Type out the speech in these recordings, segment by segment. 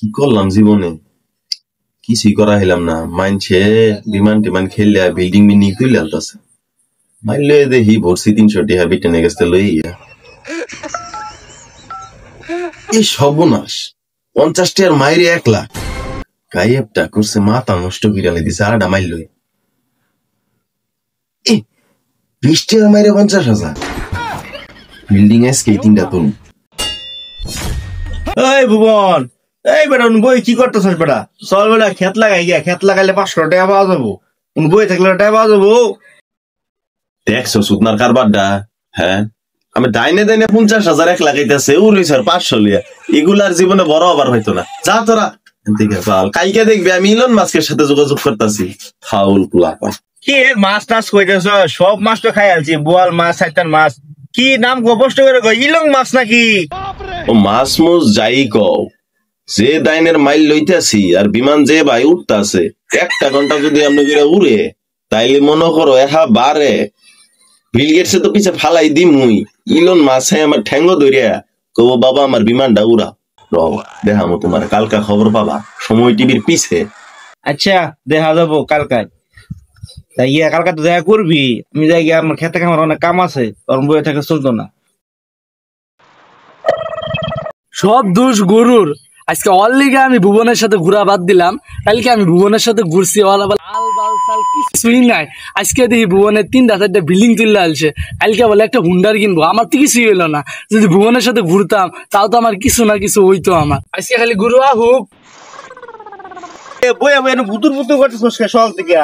কি করলাম জীবনে, কিছুই করা হইলাম না। মানছে বিমান টিমান খেললে বিল্ডিং বিল্ডিং তুলে আলতাছে, মাইলে দেখি ভরসি 300 টাকা বিটেনে গেছে লইয়া। এই সর্বনাশ, 50 টাকার মাইরে 1 লাখ গায়েবটা করছে, মাথা নষ্ট করে দিছে। আড়া মাইল লই 20 টাকার মাইরে 50,000 বিল্ডিং আজকে 3টা তুল। এই ভুবন, এই বেটা বই কি করতেছ বেটা? চল বেটা খেত লাগাই গিয়া, খেত লাগাইলে 500 টাকা পাওয়া যাবো। বই থাকলে টাকা পাওয়া যাবো। দেখছো সুদনার কারবারটা? হ্যাঁ, আমি ডাইনে ডাইনে 50,000 1 লাগাইতেছে, ও রইছে 500 লিয়া। এগুলার জীবনে বড় আবার হইতো না। যা তোরা এদিকে পাল, কালকে দেখবি আমি ইলন মাস্কের সাথে যোগাযোগ করতেছি। ফাউল কুলাপা কি মাছ টাছ কইতেছ? সব মাছ তো খাই আলছি, বোয়াল মাছ, সাইতান মাছ। কি নাম গোপষ্ট করে কই, ইলং মাছ নাকি? ও মাছ মুছ যাই কও, যে ডাইনের মাইল লইতেছি আর বিমান যে ভাই উঠতাছে, 1 ঘন্টা যদি আপনি উড়ে, তাইলে মনে করো বারে বিল গেটসে তো পিছে ফালাই দিমুই। ইলন মাছে আমার ঠ্যাঙ্গ ধরিয়া কব, বাবা আমার বিমানটা উড়া। দেখামো তোমার, কালকা খবর পাবা সময় টিভির পিছে। আচ্ছা দেখা যাবো কালকায়। তাই গিয়া কালকা তো দেখা করবি। আমি যাই গিয়া, আমার খেতে খামার অনেক কাম আছে, তোর বইয়ে থাকে চলতো না। সব দোষ গরুর। আজকে অলিগে আমি ভুবনের সাথে ঘুরা বাদ দিলাম, কালকে আমি ভুবনের সাথে ঘুরছি, কিছুই নাই। আজকে দেখি ভুবনের 3টা-4টা বিল্ডিং তুললে আসছে, কালকে বলে একটা হুন্ডার কিনবো। আমার তো কিছুই হইলো না। যদি ভুবনের সাথে ঘুরতাম তাও তো আমার কিছু না কিছু হইতো। আমার আজকে খালি ঘুরু আহুক। বই আমি বুতুর বুতুর করতেছ সকাল থেকে।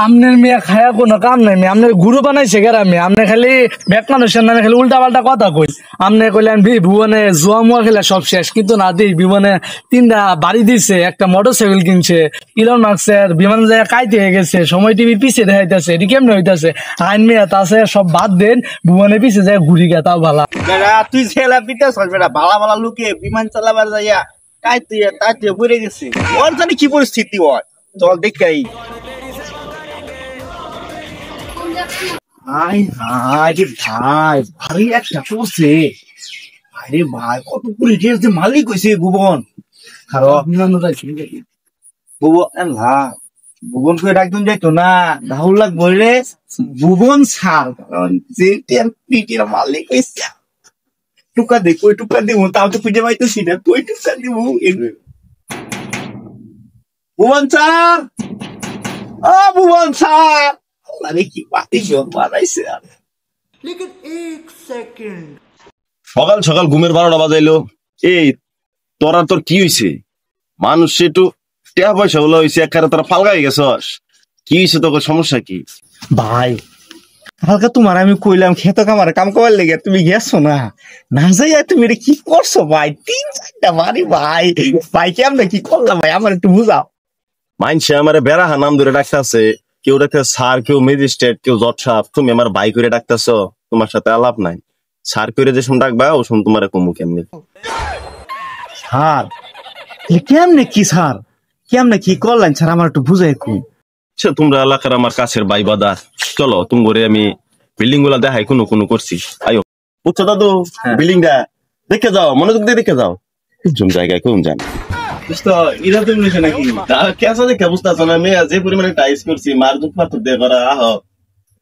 আমনের মেয়ে খায়া কোনো কাম নাই, মেয়ে আমনের গুরু বানাইছে গেরামে। আমনে খালি ব্যাক মানুষের নামে খালি উল্টা পাল্টা কথা কই। আমনে কইলেন ভুবনে জুয়া মুয়া খেলা সব শেষ, কিন্তু না দিই বিমানে 3টা বাড়ি দিছে, একটা মোটরসাইকেল কিনছে। ইলন মাস্কের বিমান জায়গা কাইতে হয়ে গেছে, সময় টিভির পিছিয়ে দেখাইতেছে। এটি কেমনে হইতেছে? আইন মেয়ে আছে সব বাদ দেন, ভুবনে পিছিয়ে যায় ঘুরি গা, তাও ভালা। তুই ছেলা পিতা বেটা, ভালা ভালা লুকে বিমান চালাবার যাইয়া কাইতে তাইতে পড়ে গেছে। ওর জানি কি পরিস্থিতি হয়, চল দেখাই। ভাই ভাই একটা করছে। আরে ভাই কত করে যে মালিক হয়েছে ভুবন। ভুবন করে একদম যাইতো না, রাহুল লাগবো রে ভুবন ছাড়। কারণ যে পিটির মালিক হয়েছে, টুকা দে কই টুকা দিব, তাও তো পিঠে পাইতেছি না, কই টুকা দিব। ভুবন স্যার, ও ভুবন স্যার, আরে কি পাতি জোর বানাইছে। সকাল সকাল ঘুমের 12টা বাজাইলো। এই তোর কি হয়েছে? মানুষ একটু টাকা পয়সা বলা হয়েছে, একবারে তোরা ফালগাই গেছস। কি হয়েছে, তোর সমস্যা কি? ভাই কালকে তোমার আমি কইলাম খেত কামারে কাম করার লেগে, তুমি গেছো না, না যাইয়া তুমি এটা কি করছো ভাই? 3-4টা বাড়ি ভাই, ভাই কেমনে কি করলাম ভাই, আমার একটু বুঝাও। মাইনসে আমার বেড়াহা নাম ধরে ডাকতেছে, কেউ ডাকতেছে স্যার, কেউ ম্যাজিস্ট্রেট, কেউ জজ সাহেব। তুমি আমার ভাই করে ডাকতেছ, তোমার সাথে আলাপ নাই। স্যার করে যে শুন ডাকবা, ও শুন তোমার কমু কেমনি। স্যার কেমনে কি স্যার, কেমনে কি করলেন স্যার, আমার একটু বুঝাই কই। তোমরা এলাকার আমার কাছের ভাই বাদার, চলো তুমি করে আমি বিল্ডিং গুলা দেখাই কোনো কোনো করছি। আয়ো বুঝছো দাদু, বিল্ডিংটা দেখে যাও, মনোযোগ দিয়ে দেখে যাও। কোন জায়গায় কোন জান এরা তুমি নাকি কেসা দেখে বুঝতেছ না? মেয়ে যে পরিমাণে টাইস করছি, মারধুক ফারধুক দিয়ে করা। আহ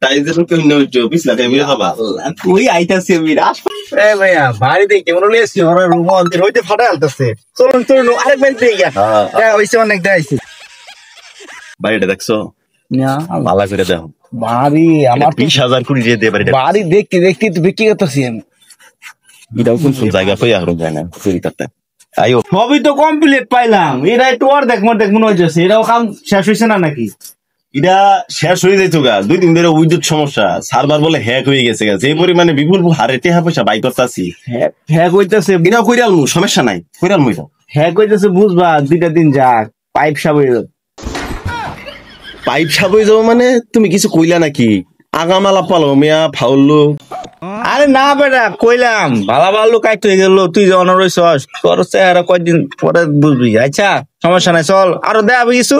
টাইস দিয়ে পিছলা খাই খাবা। তুই আইতাছি ভাইয়া বাড়িতে কেমন লেছি, ওরা রুম হইতে ফাটা আলতেছে। চলুন চলুন আরেক বেঞ্চ দিয়ে গিয়া হইছে, অনেক দেখাইছি। বাড়িটা দেখছো? ভালো করে দেখো। বাড়ি আমার 20,000 কোটি দিয়ে দে বাড়িটা। বাড়ি দেখতে দেখতে তো বিক্রি করতেছি আমি। এটাও কোন কোন জায়গা কই আহরণ যায় না চুরি করতে। আয়ো সবই তো কমপ্লিট পাইলাম, এরা একটু অর্ধেক মনে হইতেছে। এরাও কাম শেষ হয়েছে না নাকি? এটা শেষ হয়ে যাইতো গা, 2 দিন ধরে বিদ্যুৎ সমস্যা, সার্ভার বলে হ্যাক হয়ে গেছে। এই পরিমাণে বিপুল হারে টাকা পয়সা বাই করতেছি। হ্যাক হইতেছে, এটাও কইরালমু, সমস্যা নাই, কইরালমু। এটা হ্যাক হইতেছে বুঝবা, 2টা দিন যাক পাইপ সাব হয়ে যাবে। পাইপ সাব হয়ে যাবো মানে? তুমি কিছু কইলা নাকি? আগামালা পালো মিয়া ফাউল্লু। আরে না বেটা, কইলাম ভালো ভালো কাইতে হয়ে গেল, তুই যে অনার হইছস, তোর চেহারা কয়েকদিন পরে বুঝবি। আচ্ছা সমস্যা নাই, চল আরো দেখাবি কিছু।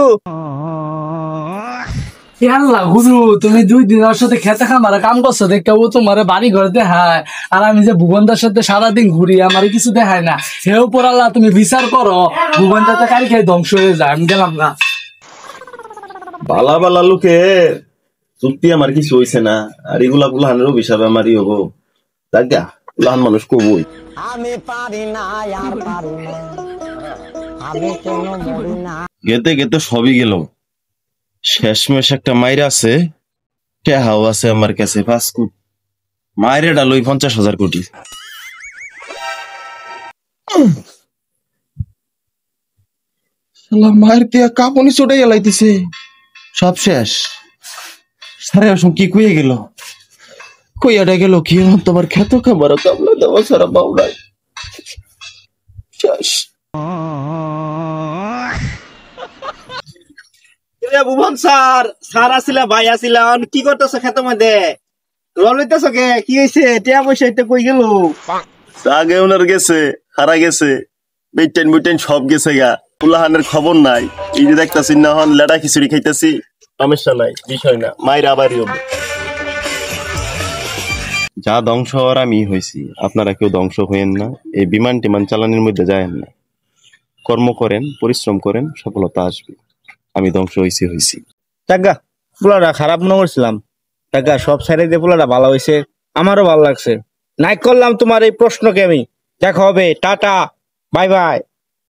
আল্লাহ গুরু, তুমি 2 দিনের সাথে খেতে খামারে কাম করছো দেখে ও তোমার বাড়ি ঘরে দেখায়, আর আমি যে ভুবনদার সাথে সারাদিন ঘুরি আমার কিছু দেখায় না। হে উপর আল্লাহ, তুমি বিচার করো, ভুবনদাতে কারি খেয়ে ধ্বংস হয়ে যায়, আমি গেলাম না। বালা বালা লোকে চুক্তি আমার কিছু হইছে না, আর এগুলা পুলাহানের অভিশাপ আমারই হবো। দেখা পুলাহান মানুষ কবই। আমি পারি না আর পারি না, আমি কেন মরি না। গেতে গেতে সবই গেল, শেষমেশ একটা মাইর আছে, টেহাও আছে আমার কাছে 5 কোটি। মায়ের ডালই 50,000 কোটি। মায়ের দিয়া কাপনি চোটাই এলাইতেছে, সব শেষ। সারে আসুন কি কইয়ে গেল, কইয়াটা গেল কি তোমার খেত খাবার কামলা দেওয়া সারা বাউলাই শেষ। ভুবন স্যার, স্যার আসিলা, ভাই আসিলা, কি করতেছো খেতের মধ্যে? রল হইতেছো কে? কি হয়েছে? টিয়া পয়সা এটা কই গেল? আগে ওনার গেছে, হারা গেছে, বেটেন বুটেন সব গেছে গা। পুলাহানের খবর নাই। এই যে দেখতাছি না হন লেডা খিচুড়ি খাইতেছি, সমস্যা নাই, বিষয় না, মায়ের আবারই হবে। যা ধ্বংস হওয়ার আমি হয়েছি, আপনারা কেউ ধ্বংস হইেন না। এই বিমান টিমান চালানোর মধ্যে যায়েন না। কর্ম করেন, পরিশ্রম করেন, সফলতা আসবে। আমি ধ্বংস হয়েছি। টাকা পোলাটা খারাপ মনে করছিলাম, টাকা সব সাইডে দিয়ে পোলাটা ভালো হয়েছে, আমারও ভালো লাগছে। নাই করলাম তোমার এই প্রশ্নকে আমি। দেখা হবে, টাটা, বাই বাই।